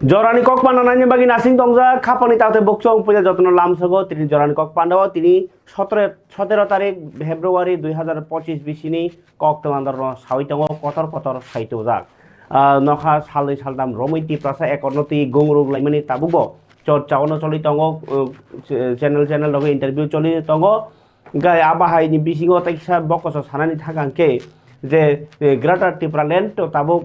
Jorani kok panananya bagi nasing tongja kapani taute bokchong puja যত্ন লামসগো তিনি জরানি cock পান্ডাও তিনি 17 তারিখ ফেব্রুয়ারি 2025 বিসিনি কক তমান্দর সাইতং কতর কতর সাইতো যাক নখা সালই সালদাম রমিতি প্রাসা একর্নতি গংরুগ লাইমানি তাবুগো চর্চাওনো চলি তং চ্যানেল লগে ইন্টারভিউ চলি তং গায় আবাহাইনি বিসিগো তাইসা বকস সানানি থাকাংকে যে গ্রেটার ত্রিপুরাল্যান্ড তো তাবুক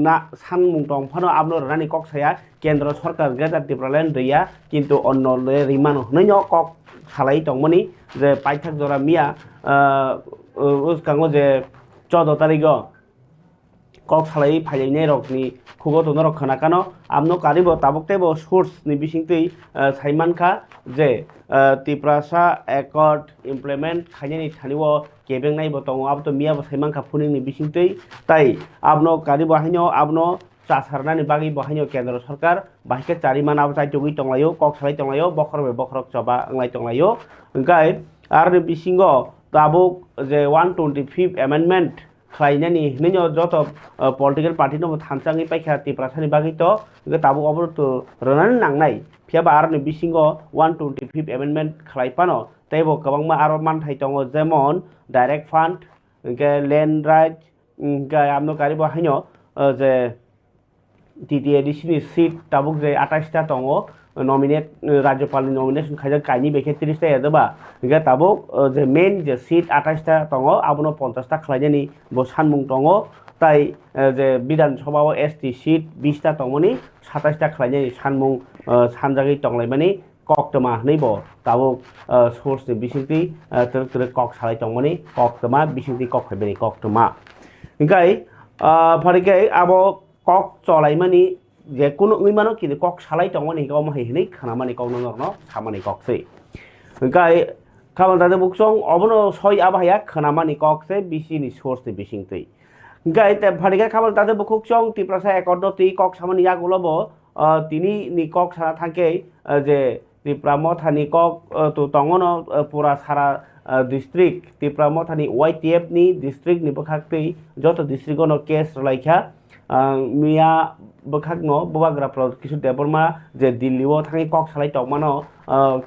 না সানমুং দংফানো আবনো রানি কক সায়া কেন্দ্র সরকার গ্রেটার ত্রিপুরাল্যান্ড রিয়া কিন্তু অন্য রিমান হনৈন কক সালাই দংমনি যে পাইথাক জরা মিয়া উসকাঙ্গো যে 14 তারিখ কক সালাই ফাইনাই রকনি খুগো তো নরক খানাকানো আমনো Karib তাবুকতেবো source ni bisingtui saimanka je tiprasa accord implement khaini thaniwo kebeng nai bo tongo abto miya bo saimanka funing ni bisingtui tai abno karibo haino abno চাসারনানি বাগি বহাইনো কেন্দ্র সরকার বাহিকে চারিমান আব চাই টুগি টংলায়ো কক সালাই টংলায়ো বখরক চবা আংলাই টংলায়ো গাই আর বিসিঙ্গ তাবুক যে 125 অ্যামেন্ডমেন্ট খাইনানি নিনো যত পলিটিক্যাল পার্টি নো থানচাঙ্গি পাইখা ত্রিপুরাসানি বাগি তো তাবুক অবরত রনানি নাংনাই ফিয়াবা আর বিসিঙ্গ 125 amendment খাইপানো তাইবো গবাংমা আর মানথাই দङ যেমন direct fund land right আমনো Karib হাইনো যে টিটি এডিশনি সিট তাবুক যে 28টা দङ নমিনেট রাজ্যপালনি নমিনেশন খাইজা কাইনি বেখে 30টা এদবা গা তাবুক যে মেইন যে সিট 28টা দङ আবনো 50টা খাইজানি বো সানমুং দङ তাই যে বিধানসভাও এসটি সিট 20টা দङনি 27টা খাইজানি সানমুং সানজাগি দংলাইমানি কক্তমা হনৈব তাবুক সোর্সনি বিসিংতি তরে কক সালাই দङমনি কক্তমা বিসিংতি কক ফাইবানি কক্তমা গাই ফারিকে আবো কক চলাইমানি যে কোনো উইমানো কিন্তু কক সালাই দङমনি গাও মাহিনি খানামানি কক নরনো সামানি ককসে গাই খাবাল দাদে বুকসং অবনো সই আবাহায়া খানামানি ককসে বিসিনি সোর্সনি বিসিংতি গাই তে ফারিকে খাবাল দাদে বুকসং ত্রিপুরাসা একর্ডতি কক সামানি ইয়াগুলবো তিনি নি কক সারা থাকে যে ত্রিপুরা মথানি কক তো দङনো পুরা সারা ডিস্ট্রিক্ট ত্রিপুরা মথানি ওয়াইটিএফ নি ডিস্ট্রিক্ট নি বখাকতৈ যত ডিস্ট্রিক্টনো কেস লাইখা মিয়া বখাকনো ববাগ্রাপ্র কিছু দেবরমা যে দিল্লিও থাকি কক সালাই দংমানো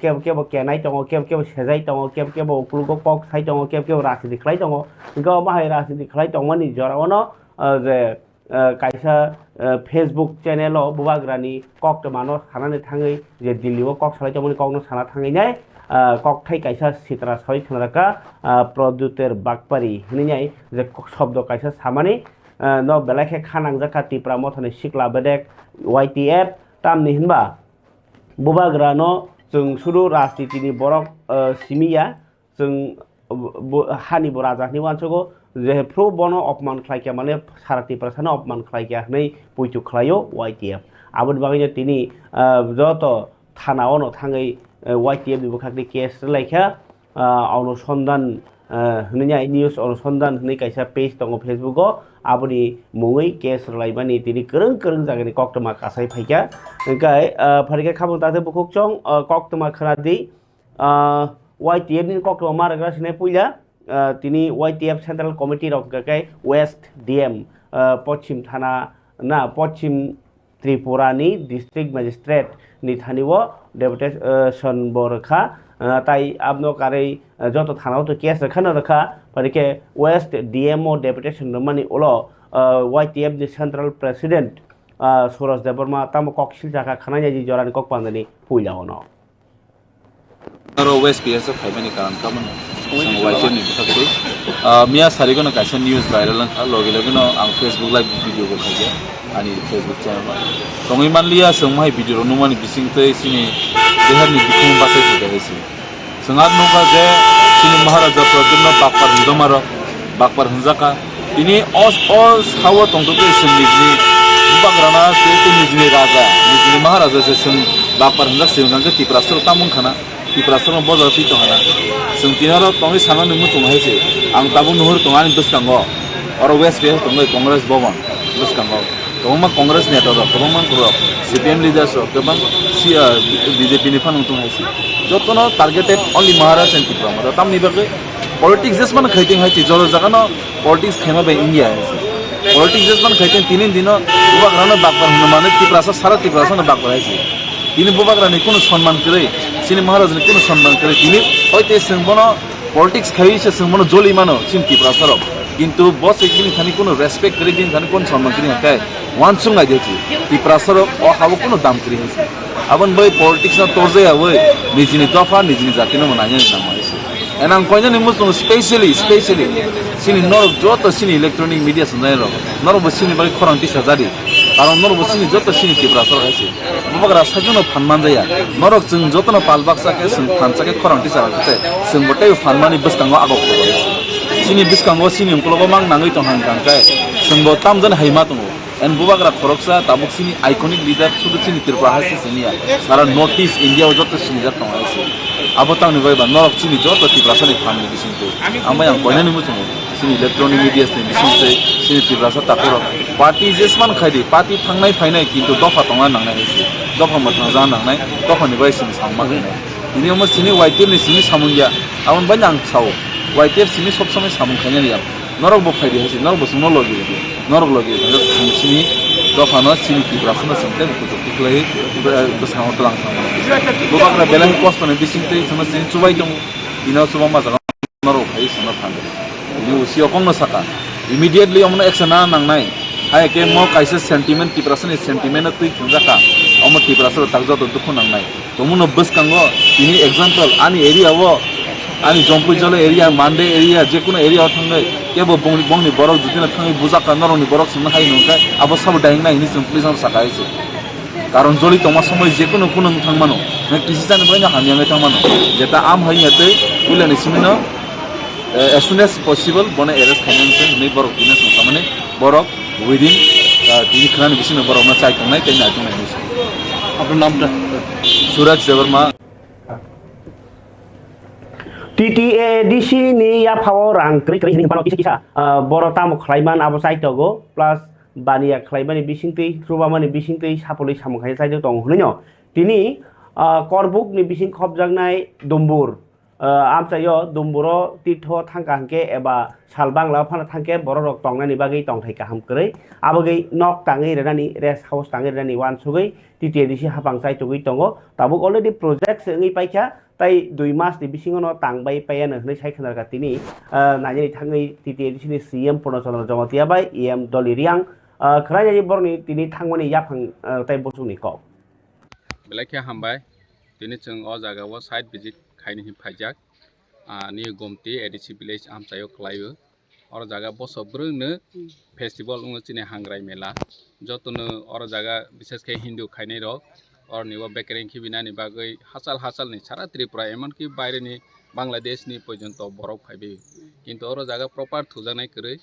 কেব কেনাই দङ কেব সেজাই দङ কেব উকুলগো কক সাই দङ কেব রাজনীতি খালাই দङ গাও বাহাই রাজনীতি খালাই দংমানি জরাওনো যে কাইসা ফেসবুক চ্যানেল বুবাগ্রানি কক মানো সানানি থাङै যে দিল্লিও কক সালাই দংমনি ককনো সানা থাङै নাই কক থাই কাইসা সিতরা সই খানারাকা প্রদ্যুতের বাগপারি হনিনাই যে শব্দ কাইসা সামানি ন বেলাকে খানাংজাকা ত্রিপুরা মথানি সিকলা বেদেক ওয়াইটিএফ তামনি হিনবা বুবাগ্রানো जों শুধু রাজনীতিনি বরক সিমিয়া जों हानिबो राजानि वानसगो जे फ्रो बनो अपमान खालायकिया माने सारा ত্রিপুরাসানো अपमान खालायकिया नै पुइतु खालायो वाइटिएफ आबुन बागैनो तिनि যত থানাওনো থাङै वाइटिएफ नि बखाकनि केस लायखा अनुसंधान हनैनाय निउज अनुसंधान हनै काइसा पेज दङ फेसबुकआव आबुनि मुङै केस लायबानि तिनि गोरों जागानि कक्तमा कासाय फाइका गाय फारिका खाबु दाथे बुखुकचं कक्तमा खरादि वाइटिएफ नि कक्तमा मारग्रा सिनाय पुइला তিনি ওয়াইটিএফ সেন্ট্রাল কমিটি রকাই ওয়েস্ট ডিএম পশ্চিম থানা না পশ্চিম ত্রিপুরানি ডিস্ট্রিক্ট ম্যাজিস্ট্রেট নি থানিও ডেপুটেশন বরখা তাই আপনো কারে যত থানাও তো কেস রাখানো রাখা পারিকে ওয়েস্ট ডিএমও ডেপুটেশন মানে ওলো ওয়াইটিএফ নি সেন্ট্রাল প্রেসিডেন্ট সুরজ দেববর্মা তাম ককশিল জায়গা খানাই জি জরানি কক পান্দানি পুইলা হনো Naro West PSF Haimani Karan Kaman Waitin ni Bukakti Mia Sarigono Kaisa news viral ang logilogino ang Facebook live video ko kaya ani Facebook channel Kongi manliya sangmai video numani bising te sini dehar ni bikum base ko desi sangat nuka je sini Maharaja Pradunna Bakpar Hindamaro Bakpar Hunjaka ini os hawa tongto ke sini Bubagrana se ni raja ni Maharaja se sing Bakpar Hunjak singang ke Tiprasur tamung khana Tiprasur bozar pito hana sungtinaro tongi sana numu tunghaise ang tabu nuhur tungani duskango oro west be tongi congress bovan duskango tongma congress neta do tongma kuro cpm leaders of kebang bjp ni fan tunghaise jotono targeted only maharaj and Tripura tamni bage politics just man khaiting haiti jolo jagano politics khema be india haise politics যেসমান খাইতেন তিনি দিনও বুবাগ্রানো বাকবার হনো মানে ত্রিপুরাসা সারা ত্রিপুরাসানো বাকবার হয়েছে তিনি বুবাগ্রানি কোনো সম্মান করে সিনি মহারাজনি কোনো সম্মান করে তিনি হয়তো সোंबनो পলিটিক্স খাইছে সোंबनो জলি মানো সিন ত্রিপুরাসারক কিন্তু বস এখানে খানি কোনো রেসপেক্ট করে দিন খানি কোন সম্মান করে হাতে ওয়ান সুঙ্গা দিয়েছি ত্রিপুরাসারক ও হাবো কোনো দাম করে হয়েছে আবন বই পলিটিক্স না তোরজে আবই নিজনি দফা নিজনি জাতিনো মনাইনি নাম হয়েছে and ang konya ni muslim specially sini norok joto sini electronic media sunai ro norok sini bari khorang ti sajari karon norok sini joto sini tibra sor haise bubagra sajuno phanman jaya norok jung joto no palbaksa ke sung phansa ke khorang ti sajari sung botai phanmani biskango agok ko sini biskango sini umkologo mang nangai tong hang kang kai sung bo tamjan haima tongo and bubagra khoroksa tabuk sini iconic leader sudu sini tirpa haise sinia sara notice india joto sini jatong haise abo tang ni ba norok sini joto tibrasa ni phamni bisingte amai ang koina ni muchung sini electronic media ni bisingte sini tibrasa takoro party jesman khaidi party thangnai phainai kintu dofa tonga nangnai hisi dofa mathang ja nangnai dofa ni bai sini samma khainai ini mo sini white ni sini samungya amon banyang chao white sini sob samai samung khainai ya norok bo khaidi hisi norok bo suno logi sini dofa no sini tibrasa no samte ko tiklai besang otlang bukan bela kosto ni bisingte sama sini cubai dong ina suba masa norok hai sama phang ini usia kong no saka immediately amna action na nang nai hai ke mo kaisa sentiment tibrasa ni sentiment tui khunjaka ammo tibrasa takjo to dukhu nang nai tomuno buskango ini example ani area wo ani jompu jole area mande area je kono area thangai kebo bongni borok judina thangai bujaka noroni borok sumna hai nongkai abo sab daing nai ni simply sam saka ise কারণ জলি তোমার সময় যে কোনো কোনো থাকমানো কৃষি জানি বলে হামিয়াঙ্গে থাকমানো যেটা আম হাইয়াতে উইলানি Cimino as soon as possible বনে এরেস্ট খাইনানছে নে বরক দিনে সংস্থা মানে বরক উইদিন তিনি খানি বিসিনো বরক না চাই থাকনাই তাই না থাকনাই নিছে আপনার নামটা সুরাজ Debbarma TTADC ni ya power rang kri kri ni pano kisa boro tam khlaiman abo saitogo plus baniya khlaimani bisingtei trubamani bisingtei sapoli samkhai saito tong hunino tini korbuk ni bising khobjaknai dombur amchayo domburo tirtho thangka hangke eba salbangla phana thangke borok tongnani bagei tongthai kaham krei abogei nok tangai renani rest house tangai renani wan sugei TTADC hapang saitogoi tongo tabuk already project ngi paikha tai 2 mas ni bisingono tangbai payano hnai sai khanarka tini najani thangai TTADC ni CM Purnachandra Jomatia bai EM Doliriang khraini borni tini thangmani yapang tai bosungni kok belakhe hambai tini chung o jaga o site visit khaini hi phaijak ni gomti ADC village amchayo khlaio or jaga boso brungno festival ung chine hangrai mela jotono or jaga bishes ke hindu khainai rok or ni o bekering khibinani bagai hasal ni sara tripura emon ki baire ni bangladesh ni porjonto borok phaibe kintu or jaga proper thujanai krei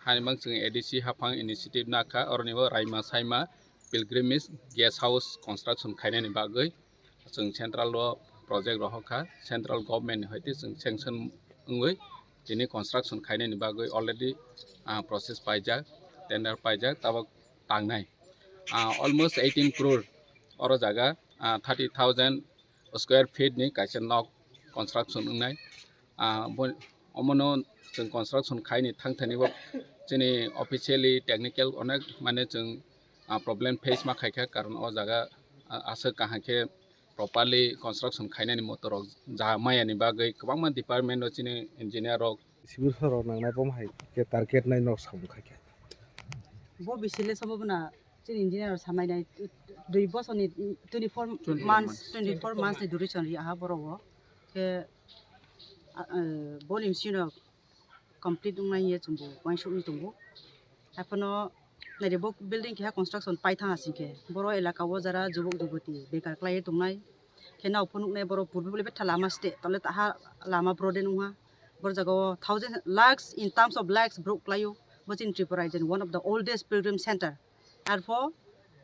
haimang chung ADC hafang initiative nakha or ni o raima saima pilgrimage guest house construction khainani bagai chung central lo project rohokha central government hoite chung sanction ungoi tini construction khainani bagai already process paijak tender paijak tabak tangnai almost 18 crore or jaga 30,000 square feet ni kaisa nok construction ungnai omono chung construction khaini thangthani bo chini officially technical onek mane chung problem face ma khaikha karon o jaga asa kahake properly construction khainani motorok ja mayani bagai kwbangma department o chini engineer rok sibir soro nangnai bomhai ke target nai nok sam khaike bo bisile sababna chini engineer samainai 2 bosoni 24 months ni duration ri aha borowo ke volume sino complete ungnai ye chumbo wain shu tumbo apono nare bo building ke construction pai thang asike boro elaka wo jara jubok juboti bekar klai tungnai ke na upunuk ne boro purbi bele thalama ste tole taha lama broden unha bor jago thousands lakhs in terms of lakhs broke klayo bochin Tripura is one of the oldest pilgrim center therefore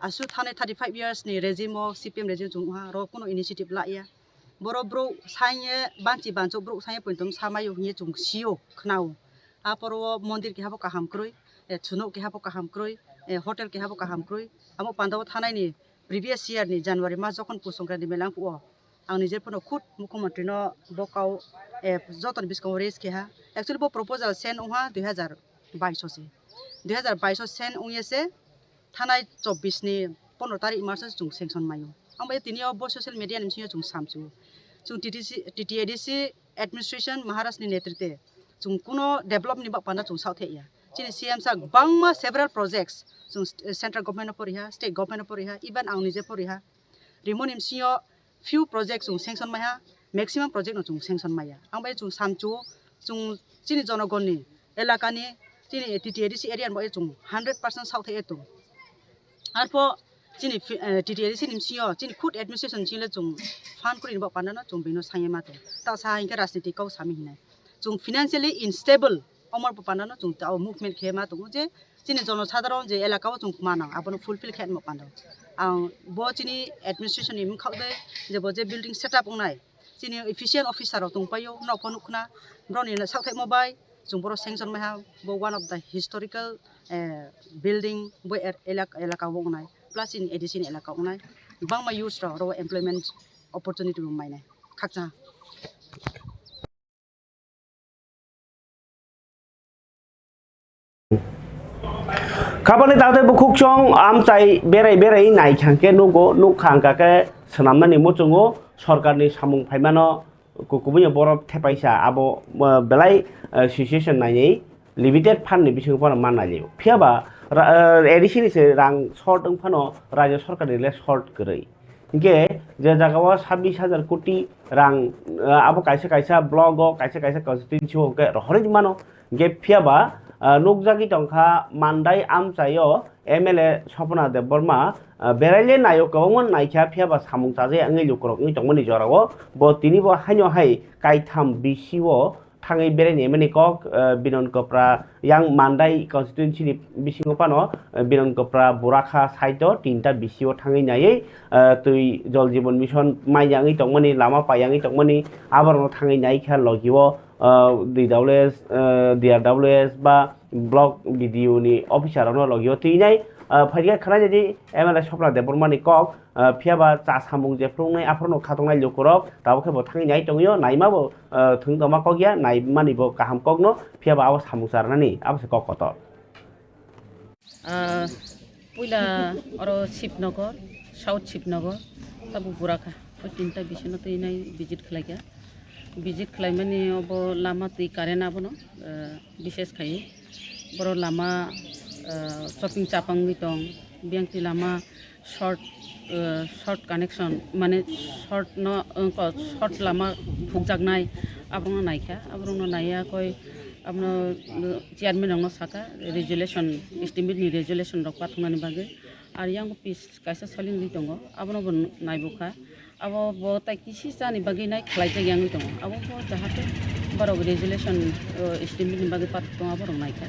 asu thane 35 years ni regime of CPM regime jungha ro kono initiative la ya boro bro saye banchi bancho bro saye pointom samayo hie jung sio khnau aporo mondir ke habo kaham kroi chuno ke habo kaham kroi hotel ke habo kaham kroi amo pandaw thanai ni previous year ni January mas jokon pusongkrani melang pu ang nijer pono khut mukhomontrী no bokau joton biskong raise ke ha actually bo proposal send unha 2022 se 2022 Sen उंगेसे थानाय 24 नि 15 तारिख मार्च जों sanction मायो आमबाय तिनियाव ब social media निमसियो जों सामसु जों TTADC administration Maharashtra नि नेतृत्वे जों कुनो डेभलप नि बापाना जों साउथेया चिनि सीएम सा बांमा सेveral प्रोजेक्ट्स जों central government परिहा state government परिहा even आं निजे परिहा रिमोन निमसियो few projects जों सेंसन माया मैक्सिमम प्रोजेक्ट जों सेंसन माया आमबाय जों सामचु जों चिनि जनगणनि एलाकानि चिनि टीटीएडीसी एरिया बय जों 100% साउथे एतो आरपो चिनि टीटीएडीसी निमसियो चिनि खुद एडमिनिस्ट्रेशन चिले जों फान करिनो बापाना जों बेनो साये माते ता सा इनका राजनीति काव सामि हिनाय जों फाइनेंशियली इनस्टेबल अमर बापाना जों ता मुभमेंट खेमा दङ जे चिनि जनसाधारण जे एलाकाव जों माना आबनो फुलफिल खेन बापाना आं बो चिनि एडमिनिस्ट्रेशन नि खावदे जे बो जे बिल्डिं सेटअप उनाय चिनि एफिशिएंट ऑफिसर दंपायो नफनुखना ब्रनि साउथे मोबाय जों बर' सेंसन माहा बो one of the historical building बो एलाका उनाय प्लस इन एडिशन एलाका उनाय बांमा यूज रो एमप्लॉयमेंट अपॉर्चुनिटी मायनाय खाकजा खापानि दाते बुखुक चंग आम चाइ बेराय नायखांके नुगो नुखांकाके सोनामनानि मुचुङो सरकारनि सामुं फाइमानो कुकुबुनि बरफ थेपाइसा आबो बेलाय सिचुएशन नायै लिमिटेड फान्डनि बिसिङाव माननाय फियाबा एडिशननिसो रां सर्ट फानो राज्य सरकारनिले सर्ट गरै इनके जे जागाव 26,000 कोटी रां आबो कायसे ब्लॉग कायसे कन्स्टिट्यूएंसी के रहरै मानो गे फियाबा नुकजागि टंखा मानदाय आमचायो एमएलए सपना देबबर्मा बेरायले नायो कवमन नायखा फियाबा सामुं चाजे आंगै लुकरक नि टंमनि जराव बो तिनिबो हाइनो हाइ काइथाम बिसिओ थाङै बेरायनि एमएलए कक बिनन कप्रा यां मानदाय कन्स्टिट्यूएंसी नि बिसिङाव पानो बिनन कप्रा बुराखा साइतो तीनटा बिसिओ थाङै नायै तुइ जल जीवन मिशन माइयाङै टंमनि लामा पायाङै टंमनि आबारनो थाङै नायखा लगिओ DRWS बा ब्लॉक वीडियो नि ऑफिसरानो लगिओ तुइनाय फाइगा खनाय जदि एमएलए सपना देबबर्मानि कक फियाबा चा सामुं जेफ्रुंनाय आफरनो खातंनाय लुकरक दाबोखेबो थाङै नाय टंगियो नायमाबो थोंदमा कगिया नायमानिबो काहाम कगनो फियाबा आबो सामुं सारनानि आबसे ककत पुइला अरो शिवनगर साउथ शिवनगर ताबु बुराखा तीनटा बिसनो तुइनाय विजिट खलाइया विजिट खालामनानै अब लामा तै कारेन्ट आबोनो विशेष खाय बर लामा शॉपिंग चापांगि दं बियांति लामा शॉर्ट कनेक्शन माने शॉर्ट लामा फुकजागनाय आबोनो नायखा आबोनो नाया कय आबनो चेयारमैन रंनो साका रेजुलेशन एस्टिमेट नि रेजुलेशन रक पाथंनानि बागे आरो यांगो पिस कायसा सलिंनि दङ आबोनो नायबुखा अब बहुता किसी जानी बागी नाय खलाइजा यांगि दङ अब जाहाथे बारो रेजुलेशन एस्टिमेट नि बागे पाथ दङ बारो नायखा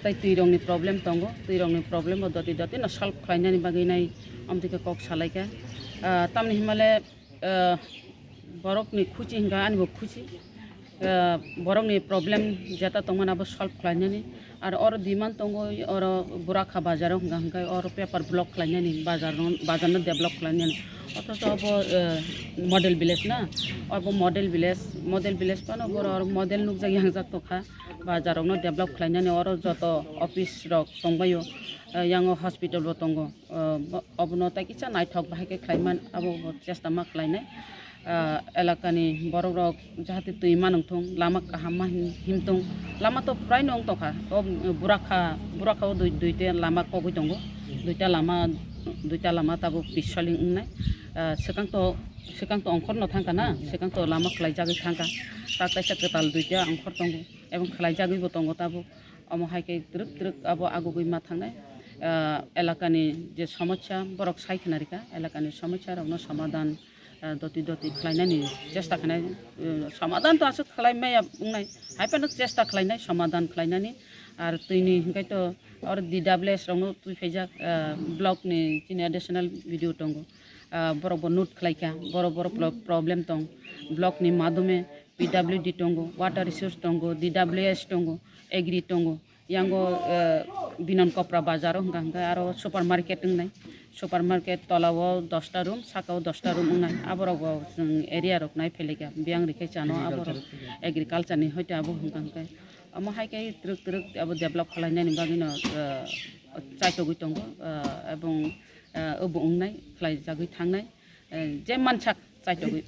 ताइ तुइरंनि प्रॉब्लेम दङ तुइरंनि प्रॉब्लेम दति न सल्व खालायनानि बागे नाय आमदिके कक सालायका तामनि हिमालय बरकनि खुचि हिंगा आनिबो खुचि बरकनि प्रॉब्लेम जाता तंगनाबो सल्व खालायनानि आरो और डिमांड दङ और बुराखा बाजाराव हिंगा और पेपर ब्लॉक खालायनानि बाजारनो डेभलप खालायनानि अथच अब मॉडल विलेज ना अब मॉडल विलेज पानो बर और मॉडल नुक जाय हांजाक तखा बाजारावनो डेभलप खालायनानि और जत ऑफिस रक तंबायो यांगो हॉस्पिटल बो तंगो अबनो ताकिसा नायथक बाहायके खालायमान अब चेष्टा मा खालायनाय एलाकानि बर रक जाहाथे तुइमा नंथं लामा काहामा हिमतं लामा तो प्राय नंग तखा बुराखा दुइते लामा कगै दंगो दुइता लामा ताबो पिसलिं उनाय सेकांत अंखर न थांका ना सेकांत लामा खलाय जागै थांका ता कायसा केताल दुइता अंखर दंगो एवं खलाय जागैबो दंगो ताबो अमो हायके द्रुक अब आगुगै मा थांनाय एलाकानि जे समस्या बरक सायखनारिका एलाकानि समस्या रनो समाधान दति खलायनायनि चेष्टा खालाय समाधान तो आसो खलायमाया बुंनाय हायपानो चेष्टा खलायनाय समाधान खलायनानि आरो तुइनि हिंगायथ और DWS रनो तुइ फैजा ब्लॉक नि चिनि एडिशनल वीडियो दंगो बरोबर नोट खलायका बरोबर प्रॉब्लेम दं ब्लॉक नि माधुमे PWD दंगो वाटर रिसोर्स दंगो DWS दंगो एग्री दंगो यांगो बिनन कपरा बाजारो हिंगा आरो सुपारमार्केट होननाय सुपारमार्केट तलाव 10टा रूम साकाव 10टा रूम होननाय आबराव जों एरिया रक नाय फैलेका बियां रिखाय जानो आबर एग्रीकालचार नि हयतो आबो हिंगा हाइके ट्रक ट्रक अब डेभलप खालामनायनि बागैनो चाइटगै दङ এবং उंनाय खालायजागै थांनाय जे मानसाक चाइटगै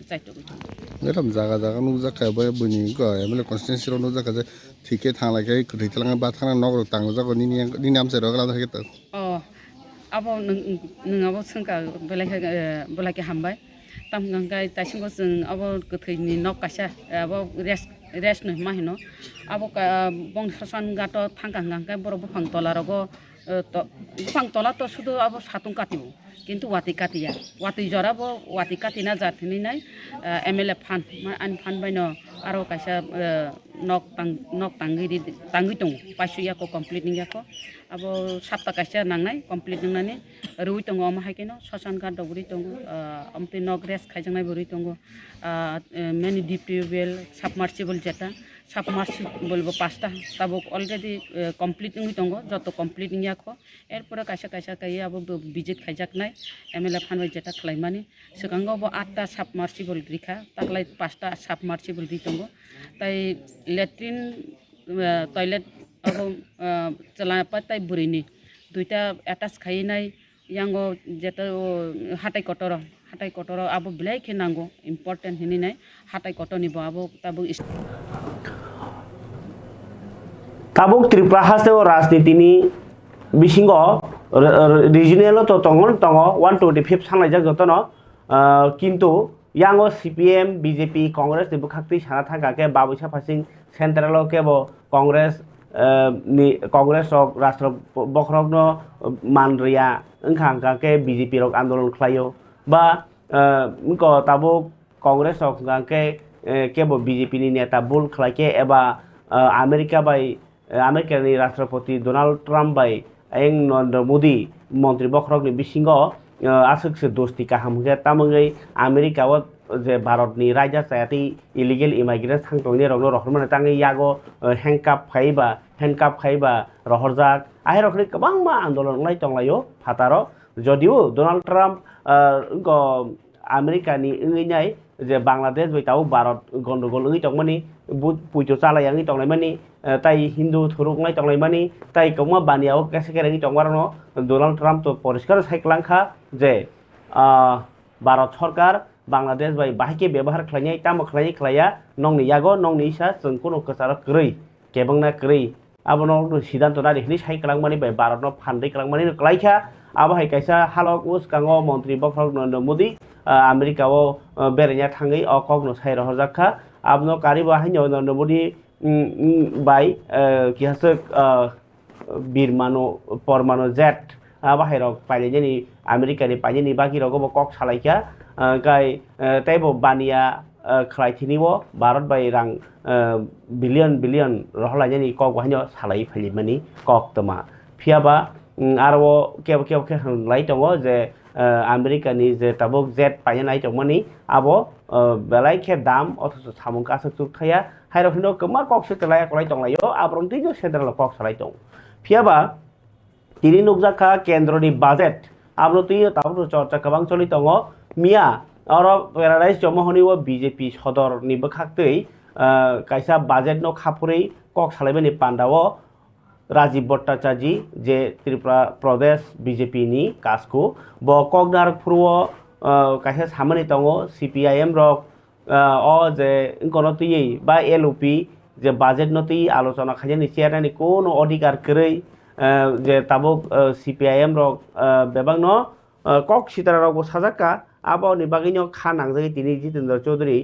Meram jaga jaga nu jaka ba buni ko emle constituency ro nu jaka je thike thanglai kai kuthai thalang ba thana nog tang jago ni nam se ro gala thake to Oh, abo nungabo sengka belai hambai tam gangkai taisingko seng abo gothैनि nok kaisa abo rest no mahino abo bong sasan gato thangkang gangkai borok bufang tola rogo bufang tola to sudu abo satung katibo কিন্তু ওয়াতি কাটিয়া ওয়াতি জরাবো ওয়াতি কাটিনা জাতিনি নাই MLA fun আন fun বাইনো আরো কাইসা knock তাঙ্গি দङ পাইছো ইয়াকো complete নিয়াকো আবো সাতটা কাইসা নাंनाय complete নাंनानै रुइ दङ अमा हाइकेनो ससान गार दबुरि दङ अमते नक रेस खाइजंनाय बुरि दङ मेनि डिपिवेल साबमार्सिबल जेटा साबमार्सिबल बो पाँचटा ताबो अलरेडी कमप्लिट नङि दङ যত कमप्लिट नियाखो एरपर काइसा काइ आबो विजिट खाइजाकनाय एमएलए फानबाय जेटा खालायमानि सिगाङावबो 8टा साबमार्सिबल रिखा ताकलाय 5टा साबमार्सिबल रि दङ ताइ लेट्रिन टयलेट अब चला पाताय बुरिनि दुइटा एटाच खाइनाय यांगो जेटा हाटाय कटर आबो बिलाय खे नांगो इम्पोर्टेन्ट हिनिनाय हाटाय कटरनि आबो ताबो tabuk Tripura haste राजनीतिनि बिसिङाव रिजनेल तो tongo 125 सांलायजाक जतनो किन्तु यांगो CPM BJP कांग्रेस नि बुखाक्ति साना थांगाके बाबुसा फासिं सेन्ट्रेल केबो कांग्रेस रक राष्ट्र बखरगनो मानरिया ओंखांगाके BJP रक आन्दोलन खालायो बा उनको ताबुक कांग्रेस रक गाके केबो BJP नि नेता बुल खालायके एबा आमेरिकानि राष्ट्रपति डोनाल्ड ट्राम्प बाय नरेंद्र मोदी मंत्री बखरगनि बिसिङाव आसुकसे दोस्ती काहामगे तामंगै आमेरिकाव जे भारतनि रायजा सायाति इलिगेल इमाइग्रेन्ट थांतोंनि रगनो रहरमन तांगै यागो हेंकाप खाइबा रहरजाक आहे रखनि गोबां मा आन्दोलन लाई तंलायो फातारो जदिउ डोनाल्ड ट्राम्प आमेरिकानि ओंगैनाय जे बांलादेश बैताव भारत गन्डगोल ओंगै तंमानि पुइतो चालायांगै तंलायमानि ताई हिंदू थुरुंगै तंलायमानि ताई कौमा बानियाव केसेकेरेंगै तंबारनो डोनाल्ड ट्राम्प तो परिष्कार साइक्लांखा जे भारत सरकार बांलादेश बाय बाहायके व्यवहार खालायनाय ताम खालाया नंनि यागो नंनि इसा जों कोनो कसार कै केबंना कै आबनो सिद्धांत नारिखनि साइक्लांमानि बाय भारतनो फान्दै खालाममानि क्लाइखा आबाहाय काइसा हालक उस कांगो मंत्री बखरग नरेंद्र मोदी आमेरिकाव बेरायना थाङै अकगनो साइर हरजाखा आबनो कारिबो हाइनो नरेंद्र मोदी बाय किहासो बिरमानो परमानो जेट बाहेराव पाइलेजेनि आमेरिकानि पाइलेनि बाकी रगबो कक सालायखा गाय तैबो बानिया खालायथिनिबो भारत बाय रां बिलियन रहलायनि कक बाहायनो सालाय फैलिमानि कक तमा फियाबा आरो केव हंलाय दङ जे आमेरिकानि जे ताबुक जेट पाइनाय दंमानि आबो बेलायखे दाम अथच सामुंका सुथाया हायरखिनो गोमा कक सेटलाय कलाय दंलायो आब्रंतिनो सेन्ट्रेल कक सालाय दं फियाबा तिनि नुकजाखा केन्द्रनि बाजेट आब्रति ताबुक चर्चा गोबां चलि दङ मिया और पेराडाइज जमहनिबो बीजेपी सदरनि बखाक्तै काइसा बाजेट नो खापुरै कक सालायबानि पान्डाव राजीव भट्टाचार्य जे त्रिपुरा प्रदेश बीजेपी नि कासको ब कगनार फुरव काइसा सामनि दङ CPIM रक जे गणतयै बा LOP जे बाजेट नतै आलोचना खायनि चेयारनि कोनो अधिकार करै जे ताबुक CPIM रक बेबांनो कक सितारा रक साजाका आबो नि बागैनो खानांजै दिनै जितेन्द्र चौधरी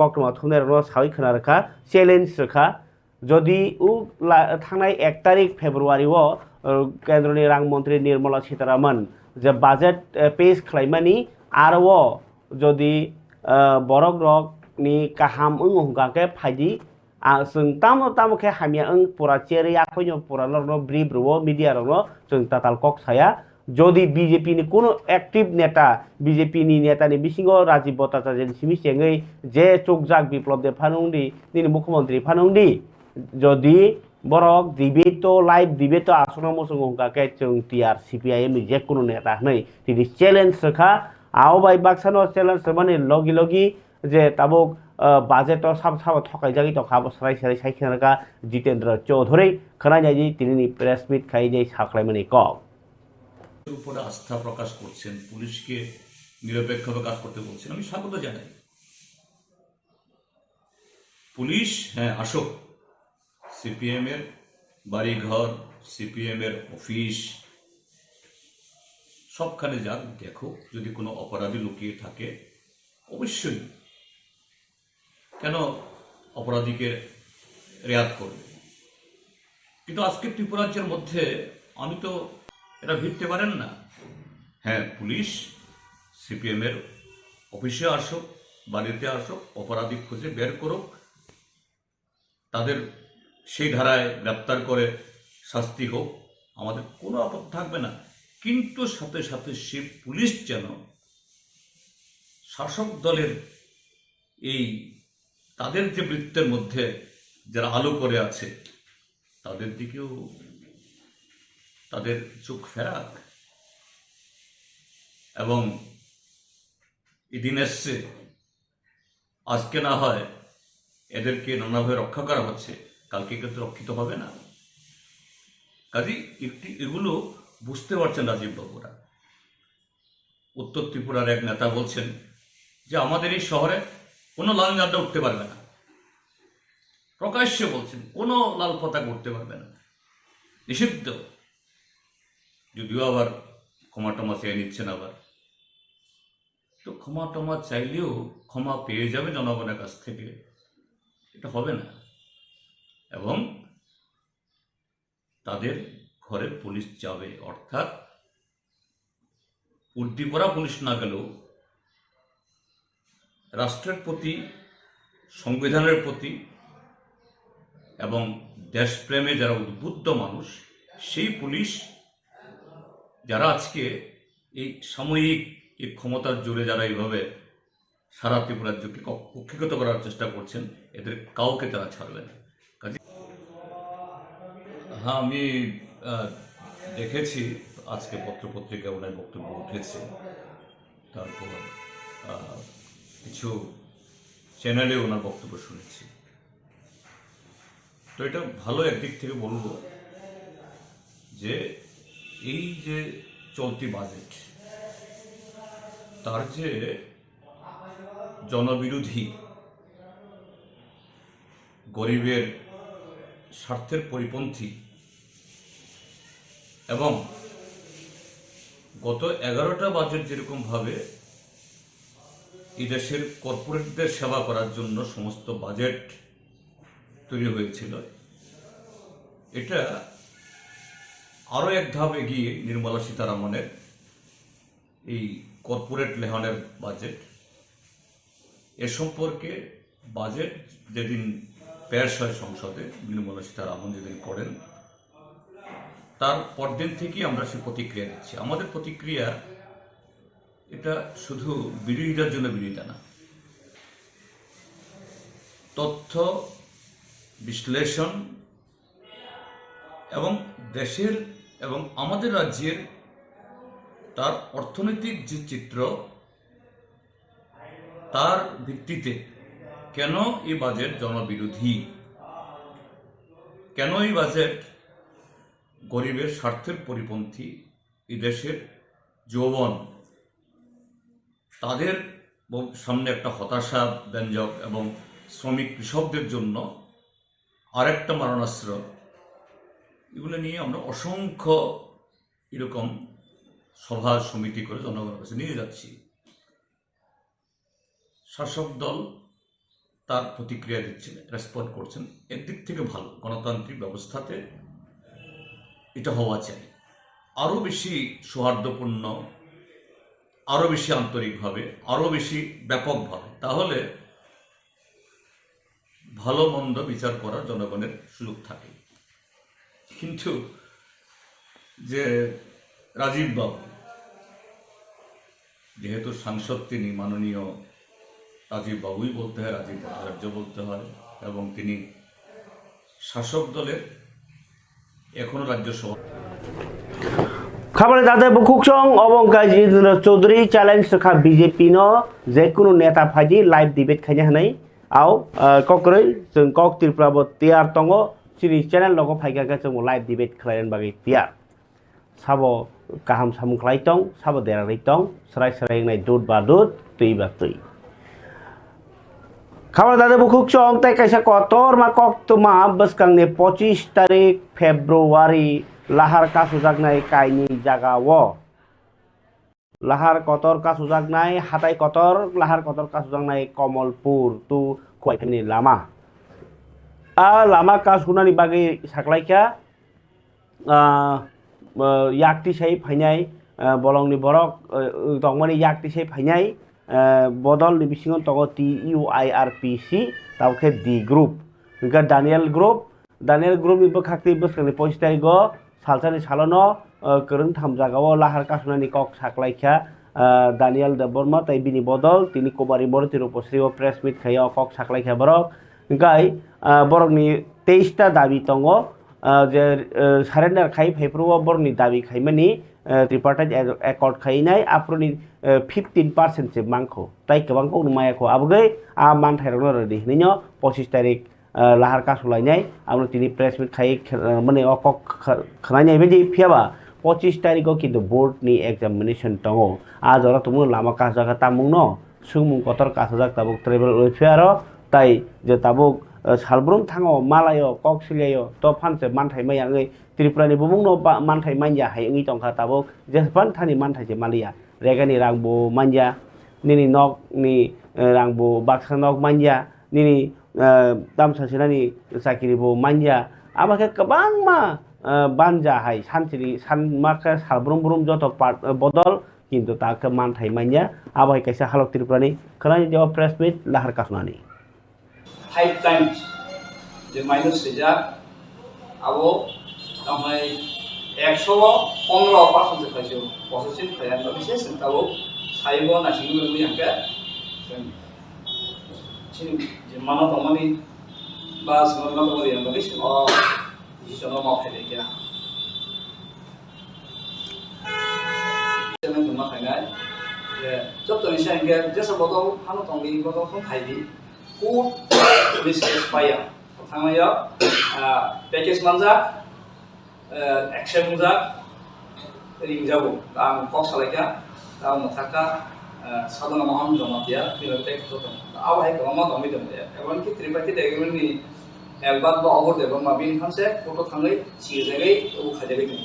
ककमा थुनेरनो सावै खोनारखा चेलेन्ज रखा जदि थांनाय 1 तारिख फेब्रुआरी केन्द्रनि रां मंत्री निर्मला सीतारामन जे बाजेट पेश खालायमानि आरो जदि बरक रकनि काहाम ओंगाके फायदि जों तामखे हामिया पुरा चेरै आखैनो पुरा नरनो ब्रिब्रुओ मीडिया रनो जों ताताल कक साया जदि बीजेपी नि कोनो एक्टिव नेता बीजेपी नि नेतानि बिसिङाव राजीव भट्टाचार्य सिमिसेङै जे चोकजाक बिप्लब दे फानुंदी दिनै मुख्यमंत्री फानुंदी जदि बरक डिबेट लाइव डिबेट आसना मोसंगाके जों टिआर CPIM नि जे कोनो नेता नै दिनै चेलेन्ज रखा आव बाय बाक्सानो चेलेन्ज माने लगी जे ताबुक বাজেট সাবা থকাই জাগি তো খাবো সারাই সারাই সাইখেনারকা জিতেন্দ্র চৌধুরী খনাই যাই তিনি প্রেস মিট খাই যাই সাকলাইমানি কক উপরে আস্থা প্রকাশ করছেন, পুলিশকে নিরপেক্ষভাবে কাজ করতে বলছেন, আমি স্বাগত জানাই। পুলিশ হ্যাঁ আসুক, সিপিএম এর বাড়িঘর, সিপিএম এর অফিস সবখানে যাক, দেখো যদি কোনো অপরাধী লুকিয়ে থাকে অবশ্যই কেন অপরাধীকে রেয়াত করবে। কিন্তু আজকে ত্রিপুরাজ্যের মধ্যে আমি তো এটা ভিড়তে পারেন না। হ্যাঁ, পুলিশ সিপিএম এর অফিসে আসুক, বাড়িতে আসুক, অপরাধী খুঁজে বের করুক, তাদের সেই ধারায় গ্রেপ্তার করে শাস্তি হোক, আমাদের কোনো আপত্তি থাকবে না। কিন্তু সাথে সাথে সে পুলিশ যেন শাসক দলের এই তাদের যে বৃত্তের মধ্যে যারা আলো করে আছে তাদের দিকেও তাদের চোখ ফেরাক। এবং এই দিন এসছে, আজকে না হয় এদেরকে নানাভাবে রক্ষা করা হচ্ছে, কালকে কিন্তু রক্ষিত হবে না। কাজে এগুলো বুঝতে পারছেন রাজীব বাবুরা। উত্তর ত্রিপুরার এক নেতা বলছেন যে আমাদের এই শহরে কোনো লাল ঝান্ডা উঠতে পারবে না, প্রকাশ্যে বলছেন কোনো লাল পতাকা উঠতে পারবে না, নিষিদ্ধ। যদিও আবার ক্ষমা টমা চেয়ে নিচ্ছেন আবার, তো ক্ষমা টমা চাইলেও ক্ষমা পেয়ে যাবে জনগণের কাছ থেকে, এটা হবে না। এবং তাদের ঘরে পুলিশ যাবে, অর্থাৎ উর্দিপরা পুলিশ না গেলেও রাষ্ট্রের প্রতি, সংবিধানের প্রতি এবং দেশপ্রেমে যারা উদ্বুদ্ধ মানুষ, সেই পুলিশ যারা আজকে এই সাময়িক এই ক্ষমতার জোরে যারা এইভাবে সারা ত্রিপুরা রাজ্যকে কক্ষিগত করার চেষ্টা করছেন, এদের কাউকে তারা ছাড়বে না। কাজে হ্যাঁ, আমি দেখেছি আজকে পত্রপত্রিকায় ওনার বক্তব্য উঠেছে, তারপর কিছু চ্যানেলে ওনার বক্তব্য শুনেছি। তো এটা ভালো একদিক থেকে বলবো যে এই যে চলতি বাজেট, তার যে জনবিরোধী, গরিবের স্বার্থের পরিপন্থী এবং গত 11টা বাজেট যেরকমভাবে এই দেশের কর্পোরেটদের সেবা করার জন্য সমস্ত বাজেট তৈরি হয়েছিল, এটা আরও এক ধাপ এগিয়ে নির্মলা সীতারামনের এই কর্পোরেট লেহানের বাজেট। এ সম্পর্কে বাজেট যেদিন পেশ হয় সংসদে, নির্মলা সীতারামন যেদিন করেন, তার পরদিন থেকেই আমরা সে প্রতিক্রিয়া দিচ্ছি। আমাদের প্রতিক্রিয়া এটা শুধু বিরোধীদের জন্য বিরোধিতা না, তথ্য বিশ্লেষণ এবং দেশের এবং আমাদের রাজ্যের তার অর্থনৈতিক যে চিত্র, তার ভিত্তিতে কেন এই বাজেট জনবিরোধী, কেন এই বাজেট গরিবের স্বার্থের পরিপন্থী, এই দেশের যৌবন তাদের সামনে একটা হতাশা ব্যঞ্জক এবং শ্রমিক কৃষকদের জন্য আরেকটা মারণাস্ত্র, এগুলো নিয়ে আমরা অসংখ্য এরকম সভা সমিতি করে জনগণের কাছে নিয়ে যাচ্ছি। শাসক দল তার প্রতিক্রিয়া দিচ্ছেন, রেসপন্ড করছেন, একদিক থেকে ভালো। গণতান্ত্রিক ব্যবস্থাতে এটা হওয়া চাই, আরও বেশি সৌহার্দ্যপূর্ণ, আরও বেশি আন্তরিকভাবে, আরও বেশি ব্যাপকভাবে, তাহলে ভালো মন্দ বিচার করার জনগণের সুযোগ থাকে। কিন্তু যে রাজীব বাবু, যেহেতু সাংসদ তিনি, মাননীয় রাজীব বাবুই বলতে হয়, রাজীব ভট্টাচার্য বলতে হয়, এবং তিনি শাসক দলের এখনো রাজ্যসভা। খাবারে দাদা বুকুকচং এবং জিতেন্দ্র চৌধুরী চ্যালেঞ্জ রখা বিজেপি ন যে কোনো নেতা ফাইজি লাইভ ডিবেট খাইনে হানাই आव ककरै जों कक त्रिपुराबो तियार दङ सिनि चेनेल लोगो फाइगा जों लाइभ डिबेट खालायन बागै तियार साबो गाहाम सामुखलाय दं साबो देरारै दं सराय सराय नाय दुध बा दुध दै बा दै खाबर दादे बुखुक चong tay kaisa kotor ma kok tuma beskangni 25 tarik Februari lahar kasujaknai kaini jagao lahar kotor kasujaknai hatai kotor lahar kotor kasujaknai Komolpur tu kuaini lama lama kasunani bagi saklaika yakti sai phainai bolongni borok tongmani yakti sai phainai bodol ni bisingo togo TUIRPC tauke D group ఇంకా Daniel group ni bkhakti bskangni 25 tarigo salsani salono korong thamjagao lahar kasunani kok saklaikha Daniel de Burma tai bini bodol tini kobari boroti ruposrio press meet khayo kok saklaikha borok ingkai borokni 23 ta dabi tongo je surrender khai February borni dabi khaimani tripartite accord khainai aproni 15% se mangko tai kebang ko numaya ko abugai a man thairong redi ninyo 25 tarik lahar kasulainai amno tini press meet khai mane okok khanai beji phiaba 25 tariko kintu board ni examination tongo ajora tumu lama kasaga tamungno sungmung kotor kasajak tabuk travel welfare tai je tabuk salbrum thango malayo kok silayo to phanse manthai mayangai Tripura ni bumungno manthai manja hayangi tongkha tabuk jespan thani manthai je malia regani rangbo manja nini nok ni rangbo baksa nok manja nini damsasinani sakiribo manja amake kabang ma banja hai sansiri san maka salbrum brum joto bodol kintu tak manthai manja abai kaisa halok Tripura ni khanai jawab press meet lahar kasunani 5 times যে minus সেজা আবো তামাই 115% খাইছো positive খায়ান বাকিছে সেটাও সাইবো নাসিং memory আকে চিনি যে মানো তমানি বা সমনা তমানি বাকিছে অ জিসনো মাফে দেয়া যেন তোমা খাইনাই যে যতনি সাইঙ্গে যেসব বদল হানো তংলি বদল খন খাইবি Food this expire. Thamaya package manjak action manjak ring jabo ang kok salaika ang mathaka sadana maham jamatia bilotek totam aw hai kama domi dom ya ebon ki tripati agreement ni elbat ba obor debo mabin hanse photo thangai chi jagai o khajai ni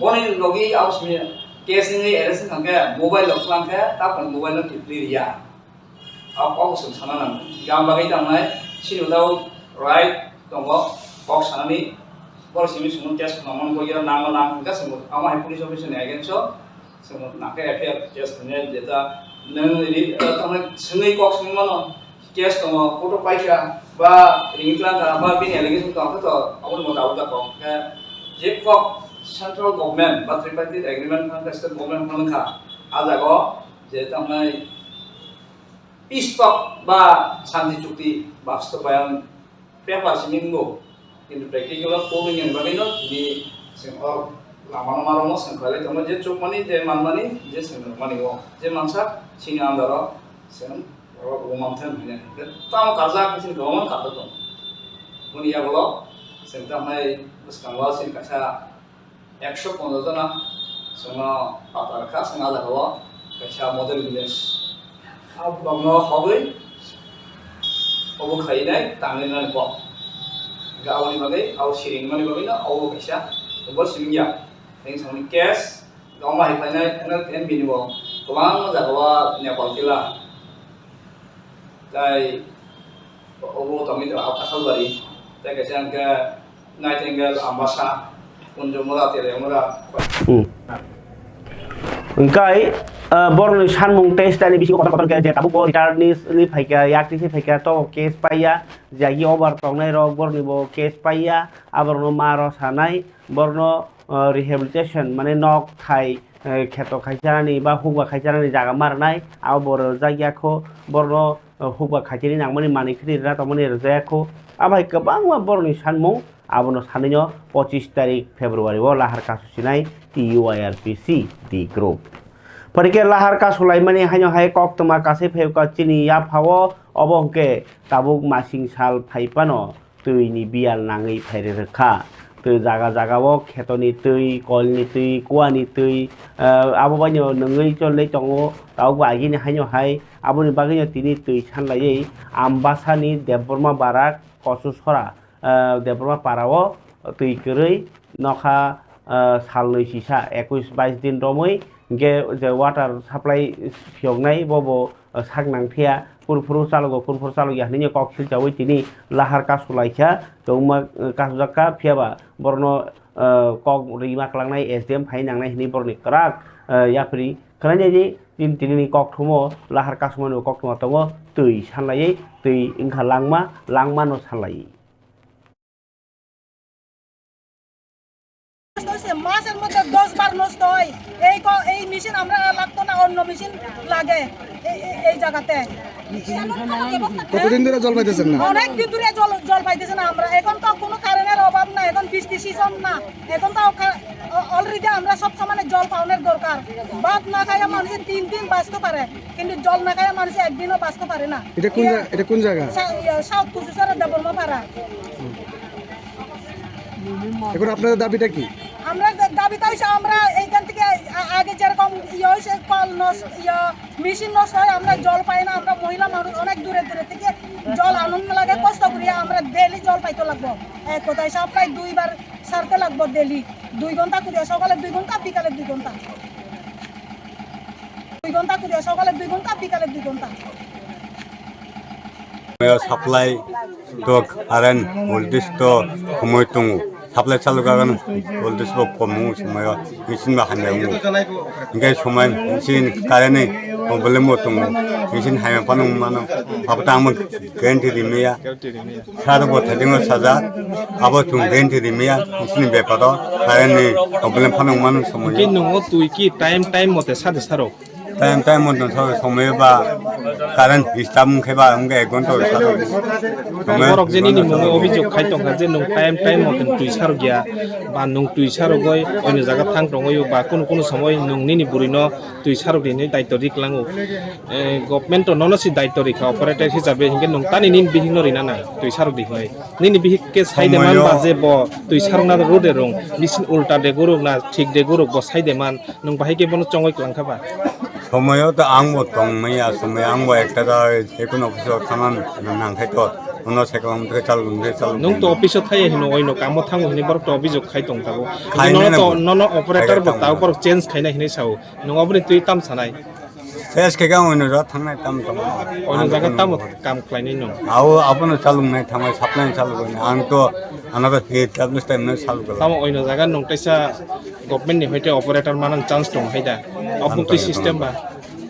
boni logi aw smi case ni arrest thangka mobile lock thangka ta kon mobile lock clear Aku sum sanan gam bagai tangnai sini udau right tongo box sanani bor simi sumun test namon ko gira nama nam ka semut ama hai police officer ni again so semut nake affair test ne jeta nang ri tangnai sungai box ni mano case tongo photo paika ba ringklan ka ba bin allegation to to abun mo dauda ko ka je ko central government ba tripartite agreement ka state government ka ajago je tangnai Pistok ba santi cukti bastobayan pepa seminggu কিন্তু practical কোভিং এর বাগিনো the same or Lamano মারনো same খালে তোমরা যে চোখ মানি যে মানমানি যে same মানি ও যে মানসা সিনি আন্দার সেম ও মানথেন হইনা তাম কাজা কিছু গমন কাটো তো বুনিয়া বলো সেম তামাই বুসকাংলা সিন কাছা 115 জনা সেমা পাতার কা সেমা দাও কাছা মডেল ভিলেজ আব বংনো হবে ওবো খাইনাই তাংলিনার ক Gawani bagai, aw siring mani bagai na aw kaisa, tebal siringya. Yang sama cash, gawma hipana, enak en binibo. Kemang jagawa Nepal kila. Dai, obo kami tu aw kasal bari. Dai kaisa angka Nightingale ambasa, punjo mula tere mula. Engkai borno sanmung test tani bisi ko kotor ke je tabu ko ni phaika yakti se phaika to case paya jagi over tongnai rok borni bo case paya aborno maro sanai borno rehabilitation mane nok thai kheto khaijani ba hugba khaijani jaga marnai abor jagya ko borno hugba khaijani nangmani mani khiri ra tomani rjaya ko abai kabangma borni sanmung abono sanino 25 tarik February o lahar kasusinai TUIRPC D group Perike lahar ka sulai mani hanyo hai kok toma kase pheu ka chini ya phawo obongke tabuk masing sal phaipano tui ni bial nangai phaire rekha tui jaga jaga o khetoni tui kolni tui kuani tui abo banyo nangai cholle tongo tau ba gini hanyo hai aboni bagino tini tui sanlai ambasani deborma barak kosu sora deborma parao tui kerei nokha salnoi sisa 21-22 din romoi ge je water supply phiognai bobo saknang thia kurfuru chalogo kurfuru chalogi hini kok sil chawai tini lahar ka sulaikha tongma kasjaka phiaba borno kok rima klangnai SDM phai nangnai hini borni krak yapri khranya ji tin tini kok thumo lahar ka sumano kok thuma tongo tui sanlai tui ingkha langma no sanlai মাসের মধ্যে 10 বার নষ্ট হয় এই machine আমরা লাগতো না অন্য machine লাগে এই জায়গাতে কতদিন ধরে জল পাইতেছেন না অনেক দিন ধরে জল পাইতেছে না আমরা এখন তো কোনো কারেন্টের অভাব না এখন বৃষ্টি সিজন না এখন তো অলরেডি আমরা সব সময় জল পাওয়ার দরকার ভাত না খায় মানুষ 3 দিন বাঁচতে পারে কিন্তু জল না খায় মানুষ একদিনও বাঁচতে পারে না এটা কোন জায়গা সাউথ কুচুসারা দেবর্মা পাড়া এখন আপনাদের দাবিটা কি আমরা দাবিটা হইছে আমরা এইখান থেকে আগে যেরকম হয়েছে কল মেশিন নষ্ট হয় আমরা জল পাই না আমরা মহিলা মানুষ অনেক দূরে দূরে থেকে জল আনন্দ লাগে কষ্ট করিয়া আমরা ডেলি জল পাইতে লাগবো এক কথায় সপ্তাহে 2 বার সারতে লাগবো ডেলি 2 ঘন্টা করিয়া সকালে 2 ঘন্টা বিকালে 2 ঘন্টা 2 ঘন্টা করিয়া সকালে 2 ঘন্টা বিকালে 2 ঘন্টা সাপ্লাই তো কারেন্ট ভোল্টেজ তো সময় তো সাপ্লাই চালু কারণ ভোল্টেজ কমু সময় মেশিন বাহানামু ইংকাই সময় মেশিন কারেন্ট প্রবলেম তো মেশিন হাইমা পানো মানো ভাবতা আম গ্যারান্টি দিমিয়া সারা বছর দিন সাজা আবার তুমি গ্যারান্টি দিমিয়া মেশিন ব্যাপার কারেন্ট প্রবলেম পানো মানো সময় কি নঙ্গ তুই কি টাইম মতে সাথে সারো টাইম মতো সময় বা কারেন্ট ডিস্টার্ব খেবা আমাকে 1 ঘন্টা সারো বরক জেনি নি মঙ্গে অভিযোগ খাইতং যে নং টাইম মতন তুই সারো গিয়া বা নং তুই সারো গই অন্য জায়গা থাং রঙয়ো বা কোন সময় নংনি নি বুরিনো তুই সারো দিনে দায়িত্ব রিকলাঙ্গো গভর্নমেন্ট ননসি দায়িত্ব রিখা অপারেটর হিসাবে হিংকে নং তানি নিন বিহিন রিনা নাই তুই সারো দিহলাই নিনি বিহিকে সাইদে মান বাজে ব তুই সারো না রোডে রং মিশিন উল্টা দে গরুক না ঠিক দে গরুক ব সাইদে মান নং বাহিকে বন চঙ্গই ক্লাংখাবা সময়ও তো আংবো দংমাইয়া সময় আংবো একটা যেকোনো অফিসে থানান নাংখাইতো উনো সেকম থেকে চালু নং তো অফিসে থাই হিনো ওইনো কামো থাঙ্গো হিনি বরক তো অভিযোগ খাইতং তাবো নন অপারেটর বো তাও বরক চেঞ্জ খাইনা হিনি সাও নং অবনি তুই তাম সানাই শেষ কেগা ওইনো জ থাংনাই তাম ওইনো জায়গা তাম কাম ক্লাইনি নং আও আপনো চালু নাই থামাই সাপ্লাই চালু কই আং তো আনাদা হে টাবলিশ টাইম না চালু করা তাম ওইনো জায়গা নং তাইসা গভর্নমেন্ট নি হইতে অপারেটর মানান চান্স দং হাইদা অপুক্তি সিস্টেম বা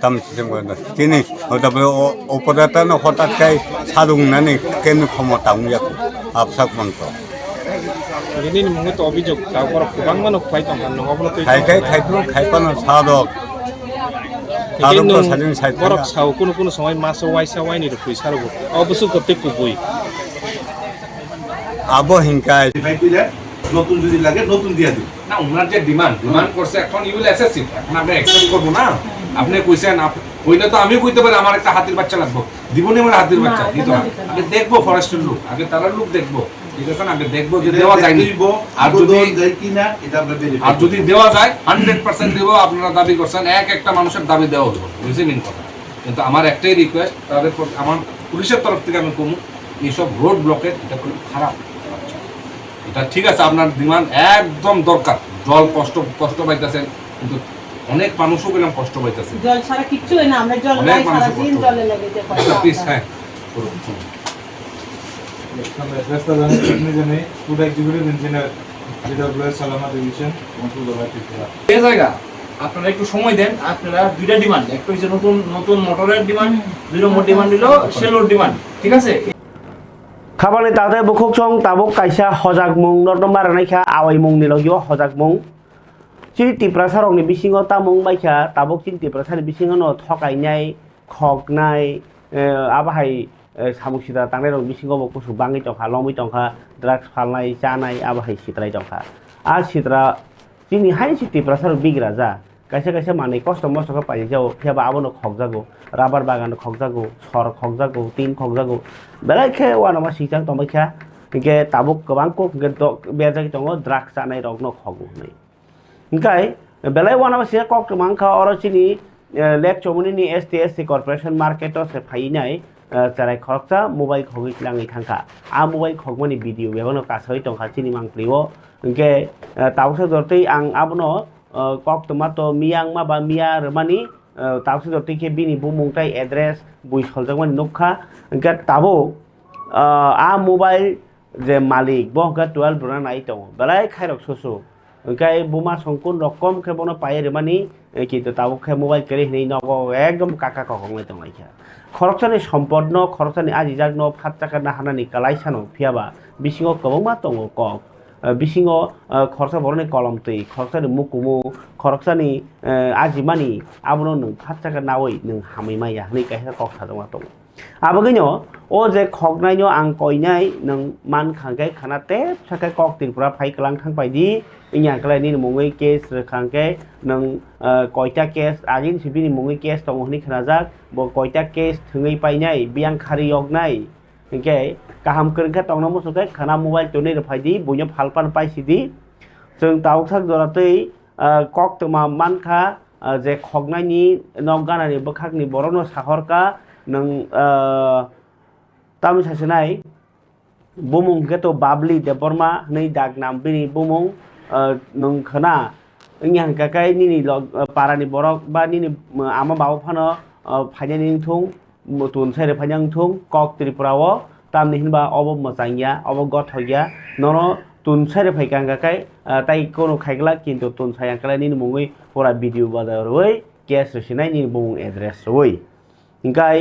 তাম সিস্টেম করা তিনি তারপরে অপারেটর না হঠাৎ কাই সাদুংনানি কেন ক্ষমতা উইয়া আপসাক মন্ত ini ni mungkin অভিযোগ তারপর কুবাং মানুষ খাইতং নং অবলো তুই খাইপানো সাদক বরক সাও কোন সময় মাছ ওয়াইসা ওয়াইনি রুই সারবো অবশ্য করতে কুবই আবো হিংকাই নতুন যদি লাগে নতুন দিয়া দিই না ওনার যে ডিমান্ড করছে এখন ইউল এসএসসি এখন আমরা অ্যাকসেপ্ট করব না আপনি কইছেন কইলে তো আমি কইতে পারি আমার একটা হাতির বাচ্চা লাগবে দিবনি আমার হাতির বাচ্চা দিতো না আগে দেখবো ফরেস্টের লোক আগে তারা লোক দেখবো ঠিক আছে না আগে দেখবো যে দেওয়া যায় আর যদি দেয় কিনা এটা আমরা ভেরিফাই আর যদি দেওয়া যায় 100% দেব আপনারা দাবি করছেন একটা মানুষের দাবি দেওয়া হবে বুঝছেন মেন কথা কিন্তু আমার একটাই রিকোয়েস্ট তাদের আমার পুলিশের তরফ থেকে আমি কমু এইসব রোড ব্লকেট এটা খুব খারাপ এটা ঠিক আছে আপনার ডিমান্ড একদম দরকার জল কষ্ট পাইতেছেন কিন্তু অনেক মানুষও পেলাম কষ্ট পাইতেছে জল ছাড়া কিচ্ছু হয় না আমরা জল নাই সারা দিন জলে লেগেছে প্লিজ হ্যাঁ রাস্তা জানে ফুড এক্সিকিউটিভ ইঞ্জিনিয়ার জিডব্লিউএস সালামা ডিভিশন মসুদুল্লাহ ত্রিপুরা এই জায়গা আপনারা একটু সময় দেন আপনারা দুইটা ডিমান্ড একটা হচ্ছে নতুন মোটরের ডিমান্ড দুই নম্বর ডিমান্ড হলো সেলোর ডিমান্ড ঠিক আছে খাবানি তাতে বুকুক চং তাবুক কাইসা হজাক মুং নরদম বারানাইখা আওয়াই মুং নিলগিও হজাক মুং চিনি টিপ্রাসারংनि बिसिङाव तामुं बायखा ताबुक चिनि टिप्रासारनि बिसिङाव थकायनाय खगनाय आबाहाय सामुक सिदा तांनाय रं बिसिङाव कुसु बाङै दंखा लमै दंखा ड्राग्स फालनाय जानाय आबाहाय सिद्राय दंखा आ सिद्रा चिनि हाय चिनि टिप्रासार बिग्रा जा kaisa kaisa manui kosto mosto khe paijao phiaba abono khokjago rubber bagan khokjago sor khokjago tin khokjago belai khe wano ma sijang tongbai kha hingke tabuk kwbang kok hingke berjaki tongo drugs janai rok no khogo hinai hingkai belai wano ma sija kok mangkha oro chini lek chomuni ni STSC corporation market o se phainai charai khoroksa mobile khogui langai thangkha a mobile khogmani video begono kasai tongkha chini mangprio hingke tabuksa dortei ang abono kok tomato miyang ma ba miya rmani tabuksa dortei khe bini bumung tai address bui soljagmani nukha hingke tabo a mobile je malik bo hingke 12 brona nai tongo belai khairok susu hingkai buma songkun rokom khe bono paye rmani কিন্তু তাবো খে mobile কেড়ে হিনে নগো একদম কাকা কখংলাই তংলাইখা খরকসানি সম্পদ ন খরকসানি আজিজাক ন ফাত টাকা না হানানি কালাই সানো ফিয়াবা বিসিङाव गोबांमा दङ कक बिसिङाव खरसा बरनि कलम तै खरसानि मुकुमु खरकसानि आजिमानि आबनो नों फात टाका नावै नों हामै माया नै कायसा कक साजमा दङ आबगैनो ओ जे खगनायनो आं कयनाय नों मान खांगाय खाना ते साखाय कक तिरपुरा फाइ कलां थांबायदि इnya kalai ni mungui case rekangke nang koita case agin sibini mungui case tong hni khnajak bo koita case thungai painai biang khari yognai hingke kaham krengkha tongna musukai khana mobile tuni rphaidi buino phalpan paisidi जों दाउथाक जरातै कक तमा मानखा जे खगनायनि नगानानि बखागनि बरनो साहरका नों तामि सासेनाय बुमुं गेतो बाबली देबरमा नै दाग नाम बिनि बुमुं नों खोना इनि हांकाकाय निनि पारानि बरक बा निनि आमा बाबा फानो फाइनानि थुं तुन साइरे फाइनां थुं कक त्रिपुराओ तामनि हिनबा अब मोजांया अब गथया ननो तुन साइरे फाइकांगाकाय ताइ कोनो खाइगला किन्तु तुन साइयांकालाय निनि मुङै परा भिडिअ बाजारवै केस रसिनाय निनि बुमुं एड्रेस वै इंकाय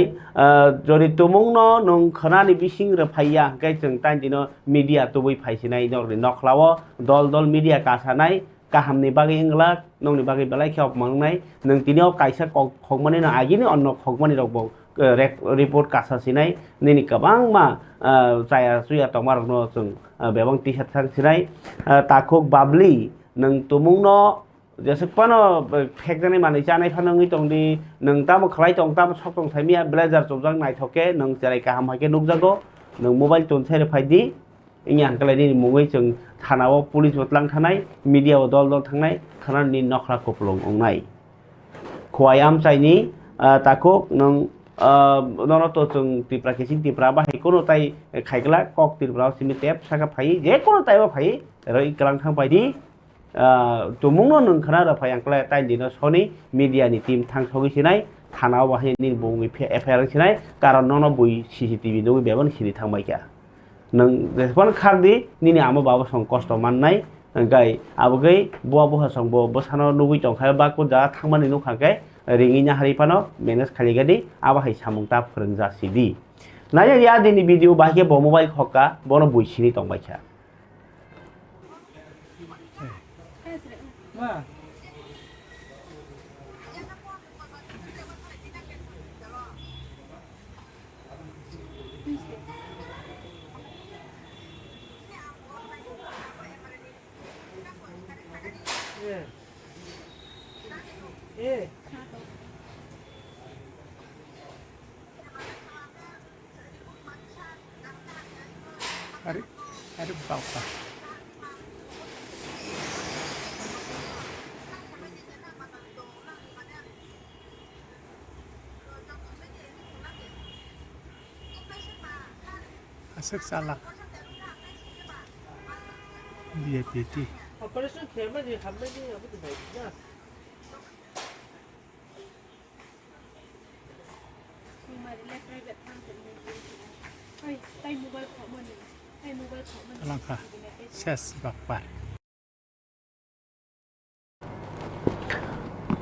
जरि तुमुंनो नों खोनानि बिसिं रफाइया इंकाय जों ताइदिनो मीडिया तुबै फाइसिनाय नरनि नखलावो दल दल मीडिया कासानाय काहामनि बागै इंगला नंनि बागै बलाय खेव मांनाय नों तिनियाव कायसा खगमानि ना आगिनि अन्न खगमानि रगबो रिपोर्ट कासासिनाय निनि गोबांमा जाया सुया तमारनो जों बेबां टिशार्ट सांसिनाय ताखुक बाबली नों तुमुंनो जेसेबानो फेकजानाय माने जानाय फानङै दंदि नों तामो खलाय दं तामो सक दं साइमिया ब्लेजार जबजां नायथके नों जेरै गाहाम हायके नुकजागो नों मोबाइल तनसाय फायदि इनि हांकलायनि मुङै जों थानाव पुलिस बतलां थानाय मीडियाव दल दल थांनाय खानानि नखरा कपलंग अंनाय खवायाम चाइनि ताखुक नों ननो तो जों तिप्रा केसिं तिप्रा बाहाय कोनो ताइ खाइगला कक तिप्रा सिमि टेप साका फाइ जे कोनो ताइबा फाइ रै गलां थां बायदि तुमुंनो नों खोना रफाय आंकलाय ताइदिनो सनि मीडियानि टीम थां सगिसिनाय थानाव बाहाय नि बुङै एफआईआर सिनाय कारण ननो बुइ सीसीटीवी नुइ बेबन सिनि थांबायका नों जेसेबां खारदि निनि आमा बाबा सं कष्ट माननाय गाय आबगै बुआ बुहा सं बो बसानो नुइ तंखाय बाको जा थांमानि नुखाखै रिङिना हारिपानो मेनेज खालिगादि आबाहाय सामुंता फोरोंजासिदि नाय या दिनि भिडिअ बाहाय बो मोबाइल खका बनो बुइसिनि तंबायका अरे बापा असक साला बीएपीटी ऑपरेशन खेमा जी हमने नहीं अभी तो बैठ ना langkah ses bakpar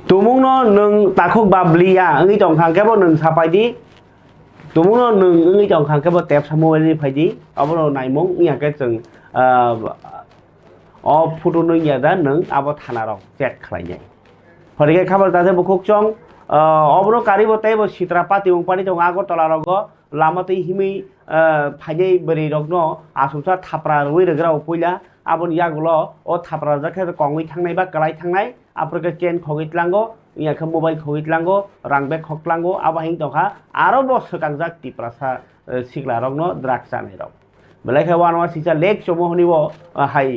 tumungno nung takuk bablia ngi tong khang kebo nung sapaidi tumungno nung ngi tong khang kebo tep samuel ni phaidi abono naimung nya ke जों o photo nung ya da nung abo thana rok check khlainai phorike khabar dase bukuk chong abono karibo taibo sitrapati ungpani tong agartala rogo लामातै हिमै फाइनै बरै रगनो आसुमसा थाप्रा रुइ रग्रा उपयला आबन यागुलो ओ थाप्रा जाखे कङै थांनाय बा कलाय थांनाय आपरके chain खगितलांगो इयाखा mobile खगितलांगो रां bag खगलांगो आबाहिं दखा आरो बो सकांजाक तिप्रासा सिग्ला रंगनो द्राग्स जानाय रं बेलायखा वानवा सिसा लेक चमो हनिबो हाय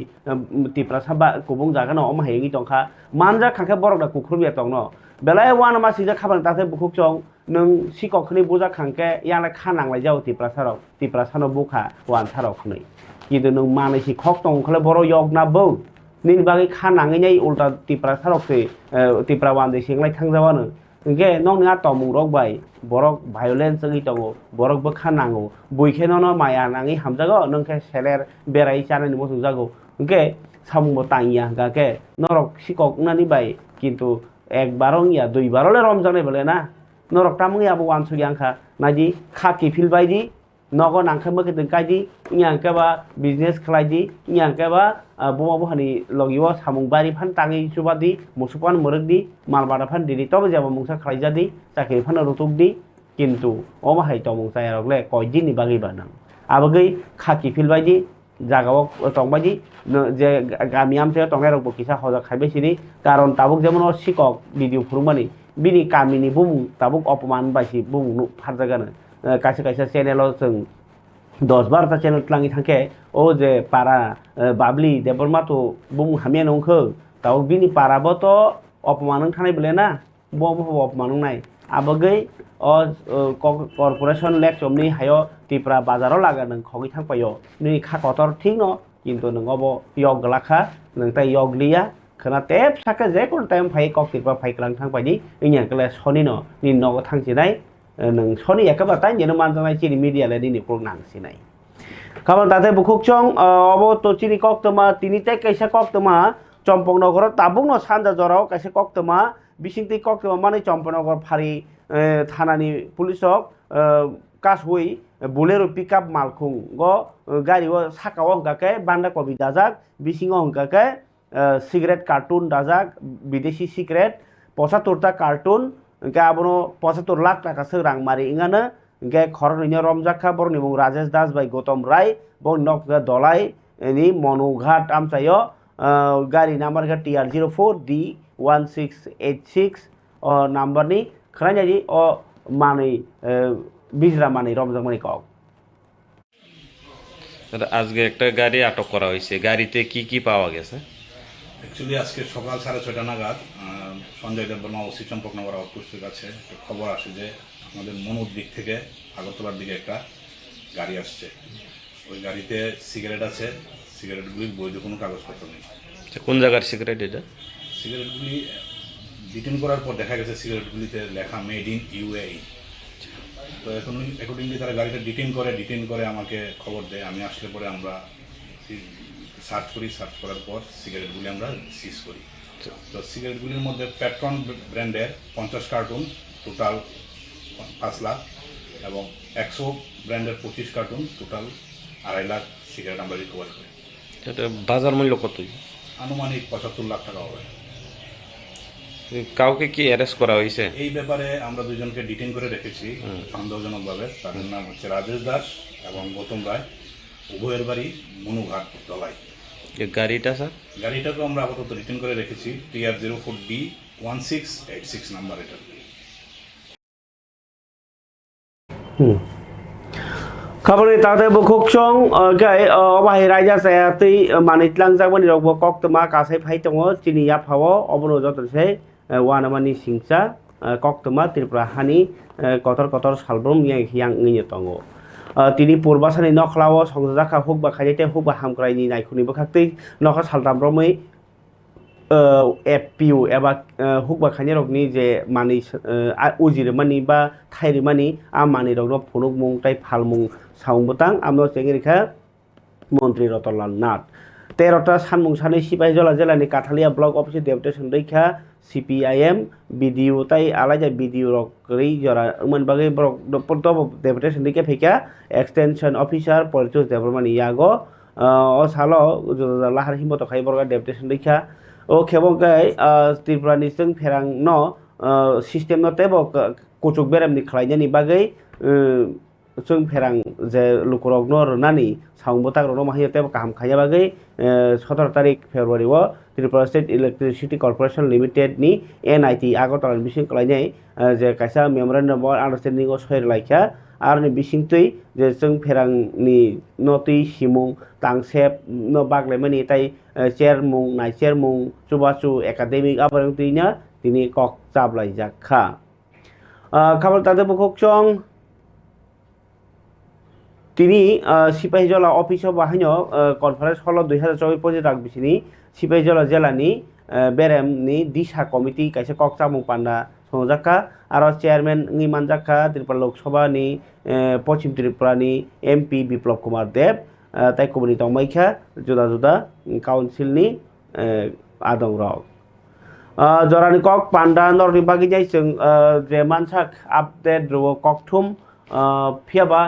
तिप्रासा बा कुबुं जागोन अम हायि दंखा मानजा खांखे बरकदा कुख्रुबिया दंनो बेलाय वानवा सिसा खाबां ताथे बुखुक चं नों सिकखनि बुजा खांखे याला खानांलाय जाव तिप्रासाराव तिप्रासानो बुखा वानसाराव खनै किन्तु नों मानैसि खक दं खले बर' यगना बौ nin bagi khanang ngai ulta tipra sarok se tipra wan de singlai thangjawana ge nong nga tomung rok bai borok violence ngi tongo borok bo khanango buikheno no maya nangi hamjago nong ke seler berai chanani mo jago ge samung bo tangya ga ke norok sikok nani bai kintu ekbarong ya duibarole romjane bole na norok tamung ya bo wan sugyangkha naji khaki fil bai di nogo nangkha meke dengkai inyangke ba business khlai di inyangke ba boma bohani logiwo samung bari phan tangi subadi musupan muruk di malbara phan diri tobe jaba mungsa khlai jadi sakri phan rutuk di kintu oma hai to mungsa yarok le koijin ni bagi banang abagai khaki fil bai di jagao tongbai di je gamiam se tongai rok bokisa hoja khaibe sini karon tabuk jemon sikok video phurumani bini kamini bum tabuk opman baisi bum nu pharjagana kaisa kaisa channel जों 10-12টা channel tlangi thangke o je para babli deborma to bung hamia nongkho taw bini para bo to opmanung thanai bele na bo opmanung nai abagai o corporation lek chomni hayo tipra bazaro laga nang khogi thangpayo ni kha kotor thik no kintu nang obo yok glakha nang tai yok liya khana tep saka je kon time phai kok tipra phai klang thangpai ni inya kale soni no ni no thangsinai nang soni yakaba tan jeno manjanai chini media le ni prog nang sinai kaban tate bukuk chong obo to chini kok tama tinite kaisa kok tama chompong nogor tabung no sanja jorao kaisa kok tama bisingti kok tama mane chompong nogor phari thanani pulisok kashui bolero pickup malkhung go gari o sakao hongkake banda kobi dajak bisingo hongkake cigarette cartoon dajak bideshi cigarette 75 ta cartoon ga abono 75 lakh taka seurang mari ingana ge khorni romjakha borni mung rajesh das bai gotom rai bo nok dolai ni monoghat amsayo gari number ga TR04 D1686 number ni khranya ji o mani bijra mani romjak mani kok আজকে একটা গাড়ি আটক করা হয়েছে গাড়িতে কি কি পাওয়া গেছে অ্যাকচুয়ালি আজকে সকাল 6:30 নাগাদ সঞ্জয় দেববর্মা ওসি চম্পকনগর আউটপোস্টের কাছে খবর আসে যে আমাদের মনুর দিক থেকে আগরতলার দিকে একটা গাড়ি আসছে ওই গাড়িতে সিগারেট আছে সিগারেটগুলির বৈধ কোনো কাগজপত্র নেই কোন জায়গার সিগারেট এটা সিগারেটগুলি ডিটেন করার পর দেখা গেছে সিগারেটগুলিতে লেখা মেড ইন ইউএই তো এখন অ্যাকর্ডিংলি তারা গাড়িটা ডিটেন করে আমাকে খবর দেয় আমি আসলে পরে আমরা সার্চ করার পর সিগারেটগুলি আমরা সিজ করি তো সিগারেটগুলির মধ্যে প্যাট্রন ব্র্যান্ডের 50 কার্টুন টোটাল 5 লাখ এবং 100 ব্র্যান্ডের 25 কার্টুন টোটাল 2.5 লাখ সিগারেট আমরা রিকভার করি এটা বাজার মূল্য কত আনুমানিক 75 লাখ টাকা হবে কাউকে কি অ্যারেস্ট করা হয়েছে এই ব্যাপারে আমরা দুজনকে ডিটেইন করে রেখেছি সন্দেহজনকভাবে তাদের নাম হচ্ছে রাজেশ দাস এবং গৌতম রায় উভয়ের বাড়ি মনুঘাট দলাই গাড়িটা স্যার গাড়িটাকে আমরা আপাতত রিটার্ন করে রেখেছি TR04 D1686 নাম্বার এটা খাবনি তাতে বখুক চং গাই অবাহি রাইজা সায়াতৈ মানিতলাং জাগবানি রক কক্তমা কাসাই ফাইতङ চিনি याफाव अबनो जतसे वानामानि सिंसा कक्तमा त्रिपुरा हानि कतर कतर सालब्रम yang ngini tongo তিনি পূর্বাসানি নখলাও সংজাখা হুক বা খাইতে হুক বা হামক্রাইনি নাইখুনি বখাক্তৈ নখা সালতামব্রमै एफपिउ एबा হুক বা খাইনি रकनि जे मानि उजिरमानि बा थाइरिमानि आ मानि रकनो फुनुक मुं ताइ फालमुं साउंबतां आमनो सेंगिरिखा मन्त्रि रतनलाल नाथ 13টা सानमुं सानै सिपाही जला जिल्लानि काथालिया ब्लक अफिस डेपुटेसन दैखा CPIM BDU ताइ आलाजा BDU रकरै जरा मोनबागै ब्लक डेपुटेसन दैखा फैका एक्सटेंशन अफिसार पलिटिक्स डेभलपमेन्ट यागो o salo lahar himboto khai borga deputation दैखा o khebongkai त्रिपुरानि जों फेरां no system no tebo kuchuk beramni khlainani bagai जों फेरां जे लुकुरगनो रनानि साउंबताक रनो माहिया तब काम खाया बागै 17 तारिख फेब्रुवारि ओ Tripura state electricity corporation limited नि NIT आगरतला बिसिं खालायनाय जे कायसा मेमोरेन्डाम अफ आन्डारस्टेन्डिं अफ सयर लायखा आरो बिसिंतै जे जों फेरांनि नति सिमुं तांसेब न बागलायमानि ताइ चेयारमुं नाइचेयारमुं चुबाचु एकाडेमिक आबारंतैना तिनि कक जाबलायजाखा खाबार तादे बखकचं তিনি সিপাহীজলা অফিসও বাহাইনো কনফারেন্স হল 2024 রাগ বিসিনি সিপাহীজলা জেলানি বেরেমনি দিশা কমিটি কাইসে ককচামুং পান্ডা সংজাকা আর চেয়ারম্যান নি মানজাকা ত্রিপুরা লোকসভানি পশ্চিম ত্রিপুরানি MP বিপ্লব কুমার দেব তাই কমিটি তমাইখা जुदा जुदा काउन्सिलनि आदं रक जरानि कक पान्डा नरनि बागि जाय जों जे मानसाक आपडेट रो ककथुम फियाबा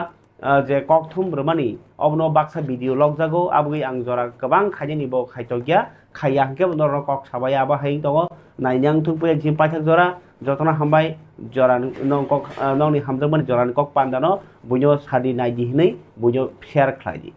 जे ककथुम रमानि अबनो बाक्सा भिडिअ लग जागो आबुगै आं जरा गोबां खायनि बो खायतगिया खाया हंके नर कक साबाय आबा हाय दङ नायनां थुपय जि पाथक जरा जतना हामबाय जरा नं कक नंनि हामजों माने जरानि कक पान्डानो बुयो सादि नायदि हनै बुयो शेयार खालायदि